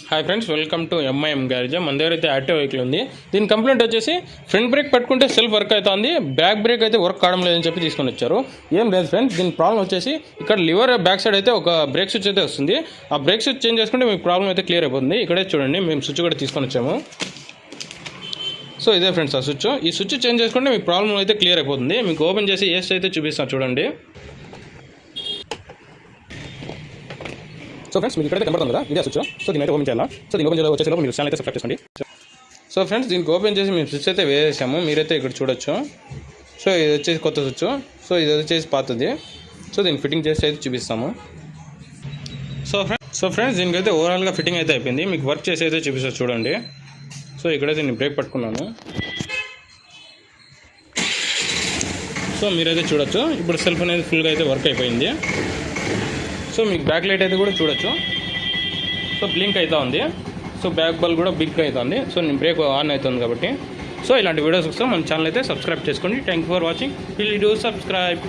Hi friends, welcome to MIM garage. మన దగ్గర అయితే యాక్టివ్ వెహికల్ ఉంది. దీని కంప్లైంట్ వచ్చేసి ఫ్రంట్ బ్రేక్ పట్టుకుంటే సెల్ఫ్ వర్క్ అవుతుంది, బ్యాక్ బ్రేక్ అయితే వర్క్ కావడం లేదని చెప్పి తీసుకొని వచ్చారు. ఏం లేదు ఫ్రెండ్స్, దీని ప్రాబ్లం వచ్చేసి ఇక్కడ లివర్ బ్యాక్ సైడ్ అయితే ఒక బ్రేక్ స్విచ్ అయితే వస్తుంది. ఆ బ్రేక్ స్విచ్ చేంజ్ చేసుకుంటే మీకు ప్రాబ్లం అయితే క్లియర్ అయిపోతుంది. ఇక్కడే చూడండి, మేము స్విచ్ కూడా తీసుకొని వచ్చాము. సో ఇదే ఫ్రెండ్స్ ఆ స్విచ్. ఈ స్విచ్ చేంజ్ చేసుకుంటే మీకు ప్రాబ్లం అయితే క్లియర్ అయిపోతుంది. మీకు ఓపెన్ చేసి ఏస్ అయితే చూపిస్తాను చూడండి. సో ఫ్రెండ్స్, మీకు ఇక్కడ కనబడుతుంది కదా, ఇదే స్విచ్. సో దీని అయితే ఓపెన్ చేయాలా. సో దీని ఓపెన్ వచ్చేసి మీరు ఛానల్ అయితే సబ్స్క్రైబ్ చేసుకోండి. సో ఫ్రెండ్స్, దీనికి ఓపెన్ చేసి మేము స్విచ్ అయితే వేసాము. మీరైతే ఇక్కడ చూడొచ్చు. సో ఇది వచ్చేసి కొత్త స్విచ్. సో ఇది వచ్చేసి పాతది. సో దీన్ని ఫిట్టింగ్ చేసి అయితే చూపిస్తాము. సో ఫ్రెండ్స్, దీనికైతే ఓవరాల్గా ఫిట్టింగ్ అయితే అయిపోయింది. మీకు వర్క్ చేసి అయితే చూపిస్తాను చూడండి. సో ఇక్కడైతే నేను బ్రేక్ పట్టుకున్నాను. సో మీరైతే చూడొచ్చు, ఇప్పుడు సెల్ఫ్ అనేది ఫుల్గా అయితే వర్క్ అయిపోయింది. సో మీకు బ్యాక్ లైట్ అయితే కూడా చూడొచ్చు. సో బ్లింక్ అవుతా ఉంది. సో బ్యాక్ బల్ కూడా బిగ్ అవుతుంది. సో నేను బ్రేక్ ఆన్ అవుతుంది కాబట్టి. సో ఇలాంటి వీడియోస్ వస్తే మన ఛానల్ అయితే సబ్స్క్రైబ్ చేసుకోండి. Thank you for watching. Please do subscribe.